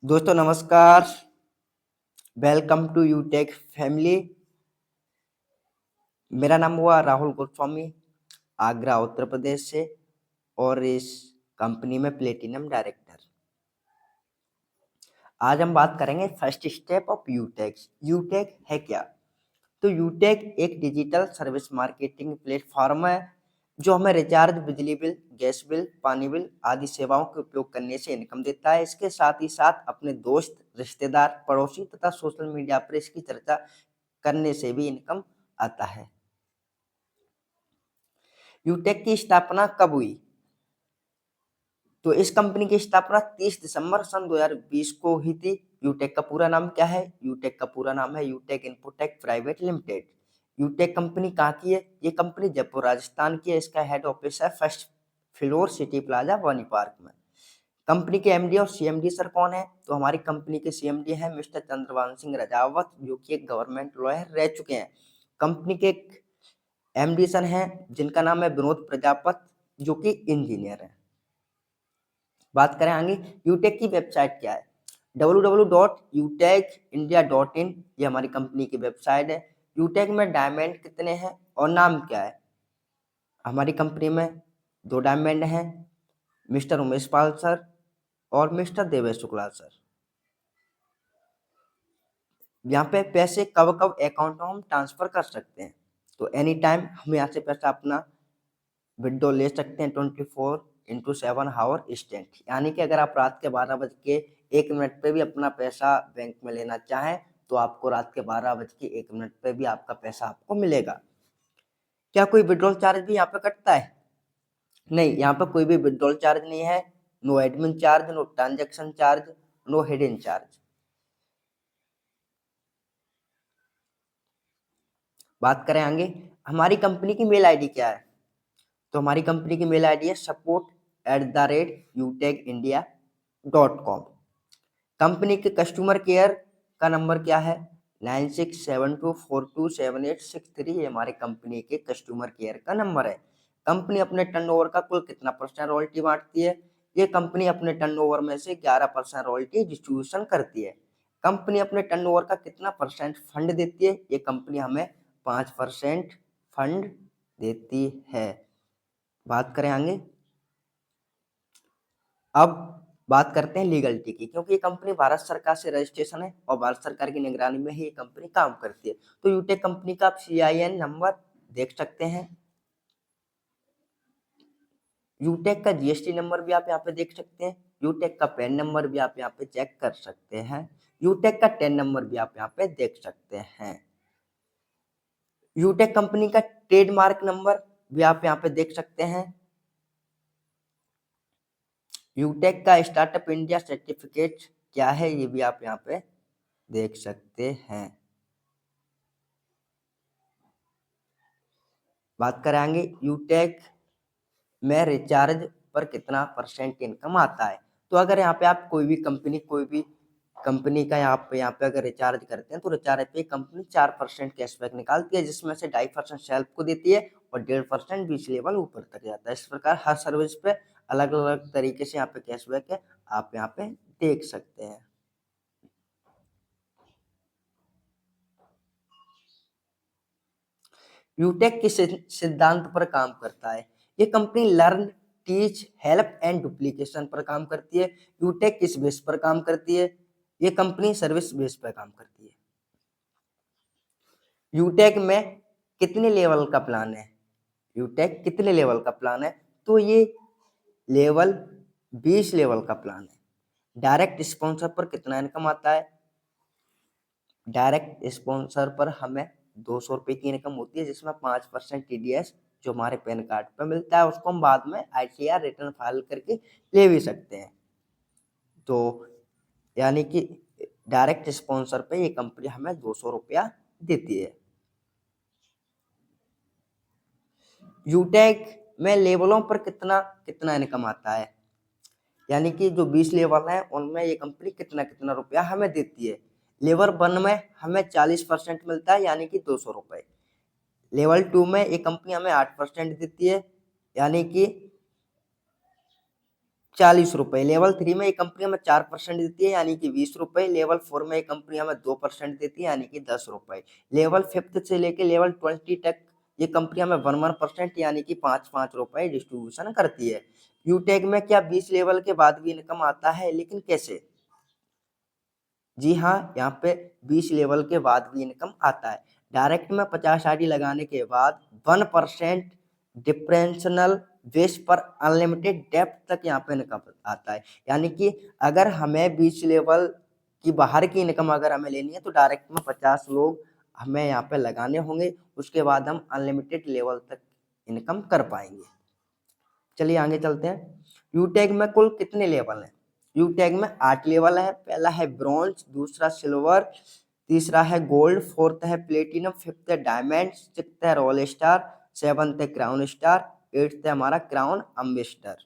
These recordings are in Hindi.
दोस्तों नमस्कार। Welcome to YouTech family. मेरा नाम हुआ राहुल गोस्वामी, आगरा उत्तर प्रदेश से, और इस कंपनी में प्लेटिनम डायरेक्टर। आज हम बात करेंगे फर्स्ट स्टेप ऑफ यूटेक। यूटेक है क्या? तो यूटेक एक डिजिटल सर्विस मार्केटिंग प्लेटफॉर्म है जो हमें रिचार्ज, बिजली बिल, गैस बिल, पानी बिल आदि सेवाओं के उपयोग करने से इनकम देता है। इसके साथ ही साथ अपने दोस्त, रिश्तेदार, पड़ोसी तथा सोशल मीडिया पर इसकी चर्चा करने से भी इनकम आता है। यूटेक की स्थापना कब हुई? तो इस कंपनी की स्थापना 30 दिसंबर सन 2020 को हुई थी। यूटेक का पूरा नाम क्या है? यूटेक का पूरा नाम है यूटेक इन्फोटेक प्राइवेट लिमिटेड। यूटेक कंपनी कहाँ की है? ये कंपनी जयपुर राजस्थान की है। इसका हेड ऑफिस है फर्स्ट फ्लोर सिटी प्लाजा वानी पार्क में। कंपनी के एमडी और सीएमडी सर कौन है? तो हमारी कंपनी के सीएमडी हैं मिस्टर चंद्रभान सिंह रजावत, जो कि एक गवर्नमेंट लॉयर रह चुके हैं। कंपनी के एमडी सर हैं जिनका नाम है विनोद प्रजापति, जो कि इंजीनियर है। बात करें आगे, यूटेक की वेबसाइट क्या है? www.utecindia.in ये हमारी कंपनी की वेबसाइट है। यूटेक में डायमंड कितने हैं और नाम क्या है? हमारी कंपनी में 2 डायमंड हैं, मिस्टर उमेश पाल सर और मिस्टर देवेश शुक्ला सर। यहाँ पे पैसे कब कब अकाउंट में हम ट्रांसफर कर सकते हैं? तो एनी टाइम हम यहाँ से पैसा अपना विड्रॉ ले सकते हैं 24/7 हावर इंस्टेंट। यानी कि अगर आप रात के 12:01 पे भी अपना पैसा बैंक में लेना चाहें तो आपको रात के 12:01 पे भी आपका पैसा आपको मिलेगा। क्या कोई विड्रॉल चार्ज भी यहाँ पे कटता है? नहीं, यहाँ पे कोई भी विड्रॉल चार्ज नहीं है। No admin charge, no transaction charge, no hidden charge. बात करें आगे, हमारी कंपनी की मेल आईडी क्या है? तो हमारी कंपनी की मेल आईडी है support@utecindia.com। कंपनी के कस्टमर केयर का नंबर क्या है? 9672427863। ये हमारे कंपनी के कस्टमर केयर का नंबर है। कंपनी अपने टर्नओवर का कुल कितना परसेंट रॉयल्टी बांटती है? ये कंपनी अपने टर्नओवर में से 11% रॉयल्टी डिस्ट्रीब्यूशन करती है। कंपनी अपने टर्नओवर का कितना परसेंट फंड देती है? ये कंपनी हमें 5% फंड देती है। बात करें आगे, अब बात करते हैं लीगलिटी की, क्योंकि ये कंपनी भारत सरकार से रजिस्ट्रेशन है और भारत सरकार की निगरानी में ही ये कंपनी काम करती है। तो यूटेक कंपनी का आप CIN नंबर देख सकते हैं। यूटेक का GST नंबर भी आप यहाँ पे देख सकते हैं। यूटेक का पैन नंबर भी आप यहाँ पे चेक कर सकते हैं। यूटेक का टेन नंबर भी आप यहाँ पे देख सकते हैं। यूटेक कंपनी का ट्रेडमार्क नंबर भी आप यहाँ पे देख सकते हैं। यूटेक का स्टार्टअप इंडिया सर्टिफिकेट क्या है, ये भी आप यहाँ पे देख सकते हैं। बात करेंगे यूटेक में रिचार्ज पर कितना परसेंट इनकम आता है। तो अगर यहाँ पे आप कोई भी कंपनी का यहाँ पे अगर रिचार्ज करते हैं तो रिचार्ज पे कंपनी 4% कैशबैक निकालती है, जिसमें से 2.5% सेल्फ को देती है और 1.5% बीच लेवल ऊपर तक जाता है। इस प्रकार हर सर्विस पे अलग अलग तरीके से यहाँ पे कैशबैक है, आप यहाँ पे देख सकते हैं। यूटेक किस सिद्धांत पर काम करता है? ये company learn, teach, help and duplication पर काम करती है। यूटेक किस बेस पर काम करती है? ये कंपनी सर्विस बेस पर काम करती है। यूटेक में कितने लेवल का प्लान है? यूटेक कितने लेवल का प्लान है? तो ये लेवल 20 लेवल का प्लान है। डायरेक्ट स्पॉन्सर पर कितना इनकम आता है? डायरेक्ट स्पॉन्सर पर हमें 200 रुपये की इनकम होती है, जिसमें 5% TDS जो हमारे पैन कार्ड पर मिलता है, उसको हम बाद में ITR रिटर्न फाइल करके ले भी सकते हैं। तो यानी कि डायरेक्ट स्पॉन्सर पे ये कंपनी हमें 200 रुपया देती है। यूटेक में लेवलों पर कितना कितना इनकम आता है? यानी कि जो 20 लेवल हैं उनमें ये कंपनी कितना कितना रुपया हमें देती है। लेवल 1 में हमें 40% मिलता है, यानी कि 200 रुपये। लेवल 2 में ये कंपनी हमें 8% देती है, यानी कि ₹40। लेवल 3 में ये कंपनी हमें 4% देती है यानी कि ₹20। लेवल 4 में ये कंपनी हमें 2% देती है यानी कि ₹10। लेवल 5 से लेके लेवल 20 तक ये कंपनी हमें 1% यानी कि ₹5 डिस्ट्रीब्यूशन करती है। यूटेक में क्या 20 लेवल के बाद भी इनकम आता है, लेकिन कैसे? जी हाँ, यहाँ पे 20 लेवल के बाद भी इनकम आता है। डायरेक्ट में 50 आईडी लगाने के बाद 1% डिफरेंशियल बेस पर अनलिमिटेड डेप्थ तक यहाँ पे इनकम आता है। यानी कि अगर हमें 20 लेवल की बाहर की इनकम अगर हमें लेनी है तो डायरेक्ट में 50 लोग हमें यहाँ पे लगाने होंगे, उसके बाद हम अनलिमिटेड लेवल तक इनकम कर पाएंगे। चलिए आगे चलते हैं। यूटेक में कुल कितने लेवल हैं? यूटेक में 8 लेवल है। पहला है ब्रॉन्ज, दूसरा सिल्वर, तीसरा है गोल्ड, फोर्थ है प्लेटिनम, फिफ्थ है डायमंड, सिक्स्थ है रॉयल स्टार, सेवंथ है क्राउन स्टार, एट्थ है हमारा क्राउन अम्बेसडर।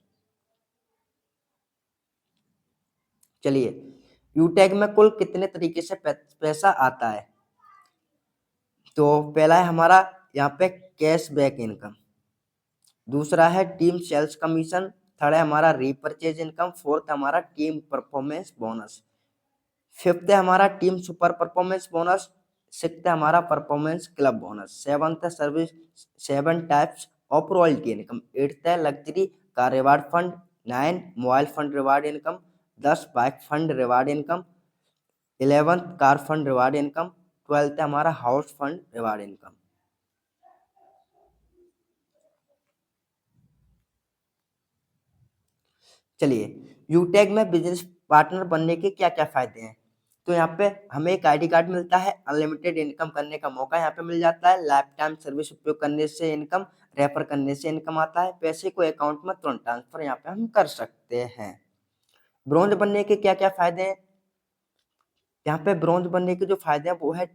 चलिए, यूटेक में कुल कितने तरीके से पैसा आता है? तो पहला है हमारा यहाँ पे कैशबैक इनकम, दूसरा है टीम सेल्स कमीशन, थर्ड है हमारा रीपरचेज इनकम, फोर्थ हमारा टीम परफॉर्मेंस बोनस, फिफ्थ है हमारा team super performance bonus, sixth है हमारा परफॉर्मेंस क्लब बोनस, सेवंथ है service 7 types of royalty income, eighth है luxury car reward fund, 9 mobile fund reward income, 10 bike fund reward income, 11th car fund reward income, 12th है हमारा हाउस फंड रिवार्ड इनकम। चलिए, यूटेक में बिजनेस पार्टनर बनने के क्या क्या फायदे हैं? तो यहाँ पे हमें एक आईडी कार्ड मिलता है, अनलिमिटेड इनकम करने का मौका यहाँ पे मिल जाता है, लाइफ टाइम सर्विस उपयोग करने से इनकम, रेफर करने से इनकम आता है, पैसे को अकाउंट में तुरंत ट्रांसफर यहाँ पे हम कर सकते हैं। ब्रॉन्ज बनने के क्या क्या फायदे हैं? यहाँ पे ब्रॉन्ज बनने के जो फायदे हैं वो है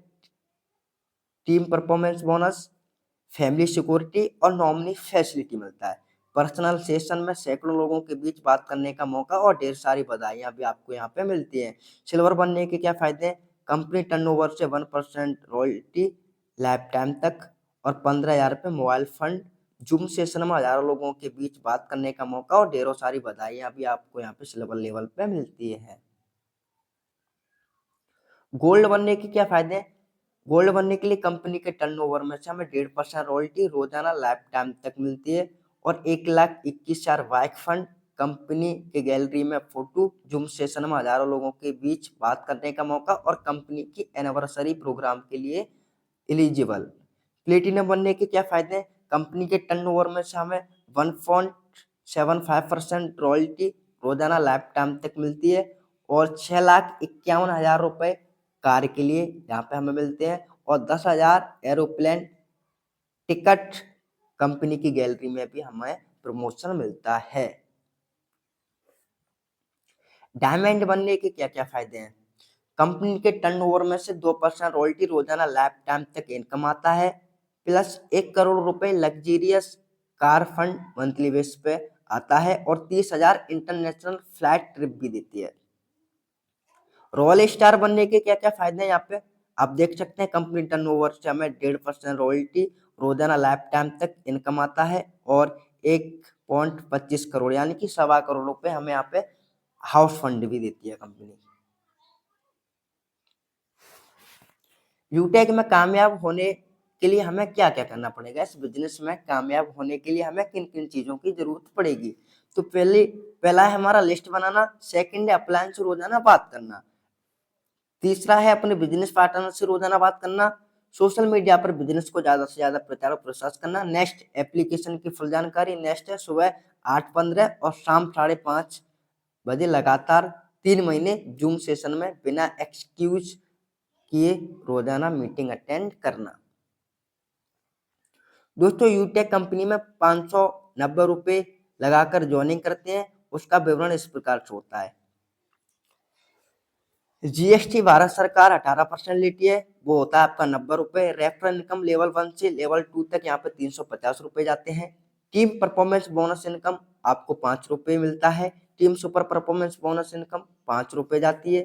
team performance bonus, family security और नॉमिनी फैसिलिटी मिलता है, पर्सनल सेशन में सैकड़ों लोगों के बीच बात करने का मौका और ढेर सारी बधाइयां भी आपको यहाँ पे मिलती हैं। सिल्वर बनने के क्या फायदे हैं? कंपनी टर्नओवर से 1% रॉयल्टी लाइफ टाइम तक और 15,000 मोबाइल फंड, जूम सेशन में हजारों लोगों के बीच बात करने का मौका और ढेरों सारी बधाइयां भी आपको यहाँ पे सिल्वर लेवल पे मिलती है। गोल्ड बनने के क्या फायदे हैं? गोल्ड बनने के लिए कंपनी के टर्नओवर में से हमें 1.5% रॉयल्टी रोजाना लाइफ टाइम तक मिलती है और 1,21,000 बाइक फंड, कंपनी के गैलरी में फोटो, जूम सेशन में हजारों लोगों के बीच बात करने का मौका और कंपनी की एनिवर्सरी प्रोग्राम के लिए एलिजिबल। प्लेटिनम बनने के क्या फायदे हैं? कंपनी के टर्नओवर में से हमें 1.75% रॉयल्टी रोजाना लाइफ टाइम तक मिलती है और 6,51,000 रुपए कार के लिए यहाँ पे हमें मिलते हैं और 10,000 एरोप्लेन टिकट कंपनी की गैलरी में भी हमें प्रमोशन मिलता है। डायमंड बनने के क्या क्या फायदे हैं? कंपनी के टर्नओवर में से 2% रॉयल्टी रोजाना लाइफ टाइम तक इनकम आता है, प्लस 1 करोड़ रुपए luxurious car fund monthly base पे आता है और 30,000 इंटरनेशनल फ्लाइट ट्रिप भी देती है। रॉयल स्टार बनने के क्या क्या फायदे हैं? यहाँ पे आप देख सकते हैं कंपनी टर्नओवर से हमें 1.5% रॉयल्टी रोजाना लाइफ टाइम तक इनकम आता है और 1.25 करोड़ यानी कि 1.25 करोड़ रुपए हमें यहाँ पे हाउस फंड भी देती है कंपनी। यूटेक में कामयाब होने के लिए हमें क्या क्या करना पड़ेगा? इस बिजनेस में कामयाब होने के लिए हमें किन किन चीजों की जरूरत पड़ेगी? तो पहला है हमारा लिस्ट बनाना, सेकंड है अप्लायंस से रोजाना बात करना, तीसरा है अपने बिजनेस पार्टनर से रोजाना बात करना, सोशल मीडिया पर बिजनेस को ज्यादा से ज्यादा प्रचार और प्रसार करना, नेक्स्ट एप्लीकेशन की फुल जानकारी, नेक्स्ट है सुबह 8:15 और शाम 5:30 बजे लगातार 3 महीने जूम सेशन में बिना एक्सक्यूज किए रोजाना मीटिंग अटेंड करना। दोस्तों, यूटेक कंपनी में 590 रुपए लगाकर ज्वाइनिंग करते हैं, उसका विवरण इस प्रकार से होता है। जीएसटी भारत सरकार 18% लेती है, वो होता है आपका 90 रुपए। रेफरल इनकम लेवल 1 से लेवल 2 तक यहाँ पे 350 रुपए जाते हैं। टीम परफॉर्मेंस बोनस इनकम आपको 5 रुपए मिलता है। Team super performance bonus income 5 रुपए जाती है।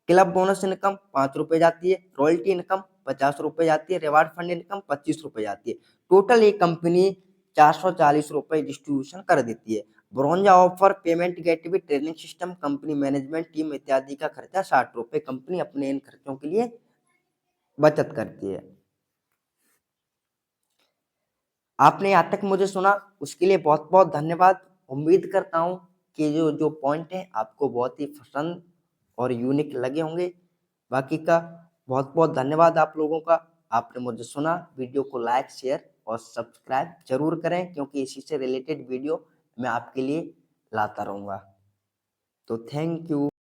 क्लब बोनस इनकम 5 रुपए जाती है। रॉयल्टी इनकम 50 रुपए जाती है। रिवार्ड फंड इनकम 25 रुपए जाती है। टोटल ये कंपनी 440 रुपए डिस्ट्रीब्यूशन कर देती है। ब्रोंजा offer payment gateway training system company management team इत्यादि का खर्चा 60 रुपये। कंपनी अपने इन खर्चों के लिए बचत करती है। आपने यहाँ तक मुझे सुना उसके लिए बहुत बहुत धन्यवाद। उम्मीद करता हूँ कि जो जो पॉइंट है आपको बहुत ही पसंद और यूनिक लगे होंगे। बाकी का बहुत बहुत धन्यवाद आप लोगों का। आपने मुझे सुना। वीडियो को लाइक शेयर और सब्सक्राइब जरूर करें, क्योंकि इसी से रिलेटेड वीडियो मैं आपके लिए लाता रहूँगा। तो थैंक यू।